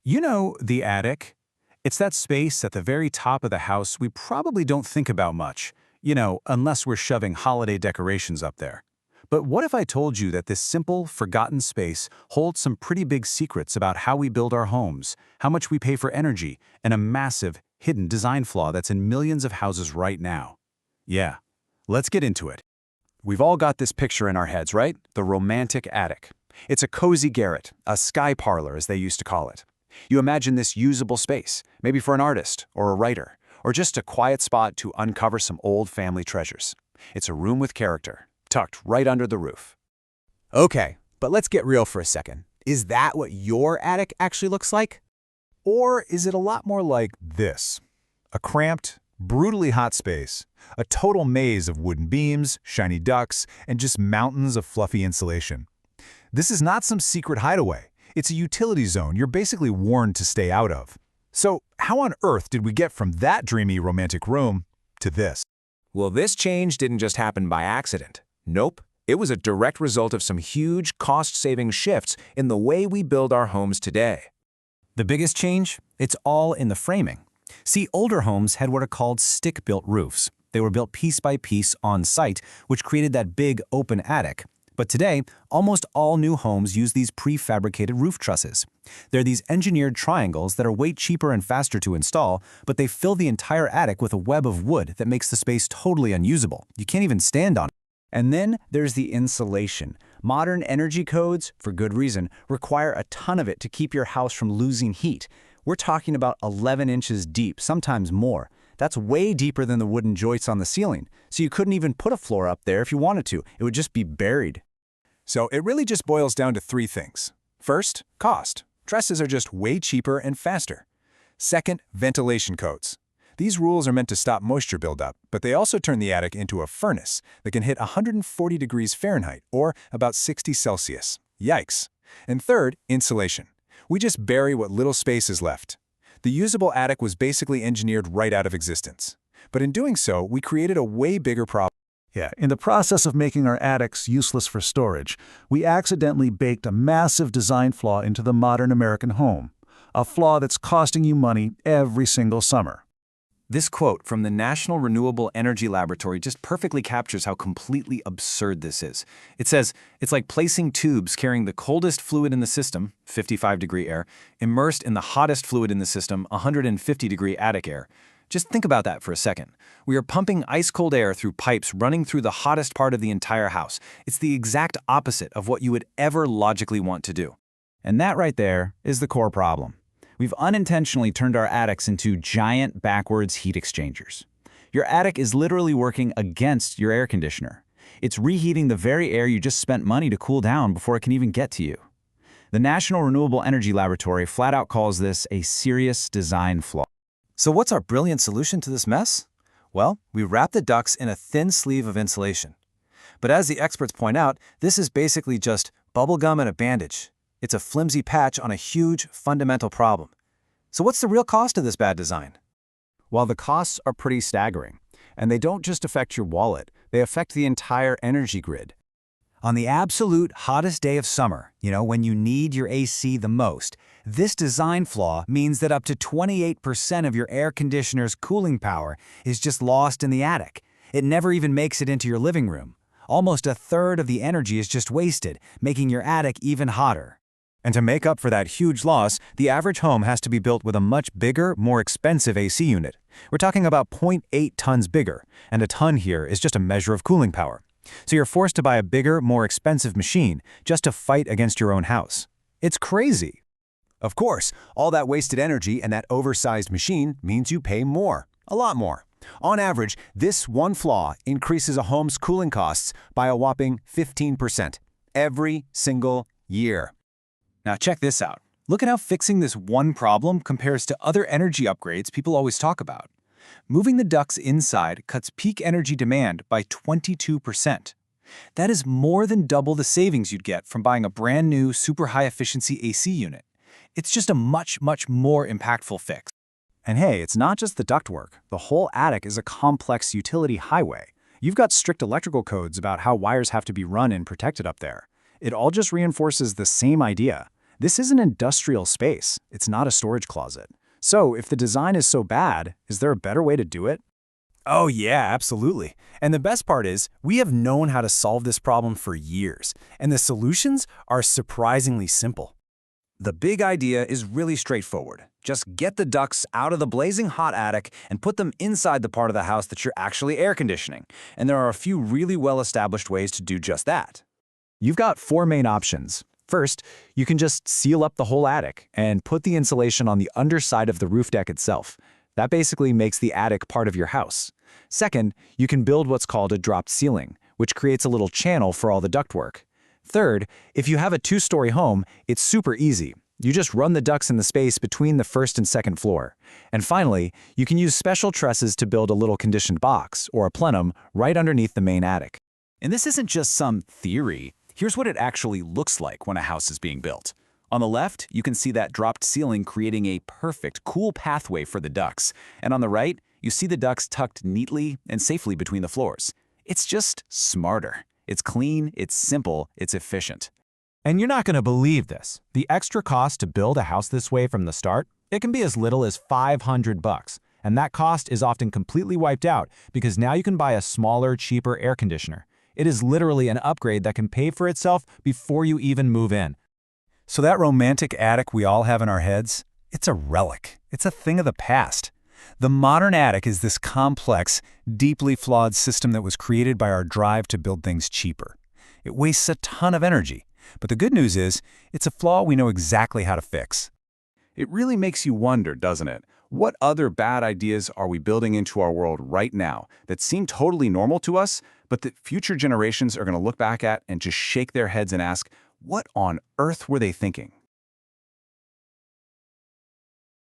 You know, the attic? It's that space at the very top of the house we probably don't think about much, unless we're shoving holiday decorations up there. But what if I told you that this simple, forgotten space holds some pretty big secrets about how we build our homes, how much we pay for energy, and a massive, hidden design flaw that's in millions of houses right now? Yeah, let's get into it. We've all got this picture in our heads, right? The romantic attic. It's a cozy garret, a sky parlor as they used to call it. You imagine this usable space, maybe for an artist or a writer, or just a quiet spot to uncover some old family treasures. It's a room with character, tucked right under the roof. Okay, but let's get real for a second. Is that what your attic actually looks like? Or is it a lot more like this? A cramped, brutally hot space, a total maze of wooden beams, shiny ducts, and just mountains of fluffy insulation. This is not some secret hideaway. It's a utility zone you're basically warned to stay out of. So how on earth did we get from that dreamy romantic room to this? Well, this change didn't just happen by accident. Nope. It was a direct result of some huge cost-saving shifts in the way we build our homes today. The biggest change? It's all in the framing. See, older homes had what are called stick-built roofs. They were built piece by piece on site, which created that big open attic. But today, almost all new homes use these prefabricated roof trusses. They're these engineered triangles that are way cheaper and faster to install, but they fill the entire attic with a web of wood that makes the space totally unusable. You can't even stand on it. And then there's the insulation. Modern energy codes, for good reason, require a ton of it to keep your house from losing heat. We're talking about 11 inches deep, sometimes more. That's way deeper than the wooden joists on the ceiling, so you couldn't even put a floor up there if you wanted to. It would just be buried. So it really just boils down to three things. First, cost. Trusses are just way cheaper and faster. Second, ventilation codes. These rules are meant to stop moisture buildup, but they also turn the attic into a furnace that can hit 140 degrees Fahrenheit, or about 60 Celsius. Yikes. And third, insulation. We just bury what little space is left. The usable attic was basically engineered right out of existence. But in doing so, we created a way bigger problem. Yeah, in the process of making our attics useless for storage, we accidentally baked a massive design flaw into the modern American home. A flaw that's costing you money every single summer. This quote from the National Renewable Energy Laboratory just perfectly captures how completely absurd this is. It says, it's like placing tubes carrying the coldest fluid in the system, 55-degree air, immersed in the hottest fluid in the system, 150-degree attic air. Just think about that for a second. We are pumping ice-cold air through pipes running through the hottest part of the entire house. It's the exact opposite of what you would ever logically want to do. And that right there is the core problem. We've unintentionally turned our attics into giant backwards heat exchangers. Your attic is literally working against your air conditioner. It's reheating the very air you just spent money to cool down before it can even get to you. The National Renewable Energy Laboratory flat out calls this a serious design flaw. So what's our brilliant solution to this mess? Well, we wrap the ducts in a thin sleeve of insulation. But as the experts point out, this is basically just bubblegum and a bandage. It's a flimsy patch on a huge, fundamental problem. So what's the real cost of this bad design? While the costs are pretty staggering, and they don't just affect your wallet, they affect the entire energy grid. On the absolute hottest day of summer, when you need your AC the most, this design flaw means that up to 28% of your air conditioner's cooling power is just lost in the attic. It never even makes it into your living room. Almost a third of the energy is just wasted, making your attic even hotter. And to make up for that huge loss, the average home has to be built with a much bigger, more expensive AC unit. We're talking about 0.8 tons bigger, and a ton here is just a measure of cooling power. So you're forced to buy a bigger, more expensive machine just to fight against your own house. It's crazy. Of course, all that wasted energy and that oversized machine means you pay more, a lot more. On average, this one flaw increases a home's cooling costs by a whopping 15% every single year. Now check this out. Look at how fixing this one problem compares to other energy upgrades people always talk about. Moving the ducts inside cuts peak energy demand by 22%. That is more than double the savings you'd get from buying a brand new super high-efficiency AC unit. It's just a much, much more impactful fix. And hey, it's not just the ductwork. The whole attic is a complex utility highway. You've got strict electrical codes about how wires have to be run and protected up there. It all just reinforces the same idea. This is an industrial space. It's not a storage closet. So if the design is so bad, is there a better way to do it? Oh yeah, absolutely. And the best part is, we have known how to solve this problem for years, and the solutions are surprisingly simple. The big idea is really straightforward. Just get the ducts out of the blazing hot attic and put them inside the part of the house that you're actually air conditioning. And there are a few really well-established ways to do just that. You've got 4 main options. First, you can just seal up the whole attic and put the insulation on the underside of the roof deck itself. That basically makes the attic part of your house. Second, you can build what's called a dropped ceiling, which creates a little channel for all the ductwork. Third, if you have a 2-story home, it's super easy. You just run the ducts in the space between the first and second floor. And finally, you can use special trusses to build a little conditioned box, or a plenum, right underneath the main attic. And this isn't just some theory. Here's what it actually looks like when a house is being built. On the left, you can see that dropped ceiling creating a perfect, cool pathway for the ducts. And on the right, you see the ducts tucked neatly and safely between the floors. It's just smarter. It's clean, it's simple, it's efficient. And you're not going to believe this. The extra cost to build a house this way from the start, it can be as little as $500. And that cost is often completely wiped out because now you can buy a smaller, cheaper air conditioner. It is literally an upgrade that can pay for itself before you even move in. So that romantic attic we all have in our heads, it's a relic. It's a thing of the past. The modern attic is this complex, deeply flawed system that was created by our drive to build things cheaper. It wastes a ton of energy. But the good news is, it's a flaw we know exactly how to fix. It really makes you wonder, doesn't it? What other bad ideas are we building into our world right now that seem totally normal to us, but that future generations are going to look back at and just shake their heads and ask, what on earth were they thinking?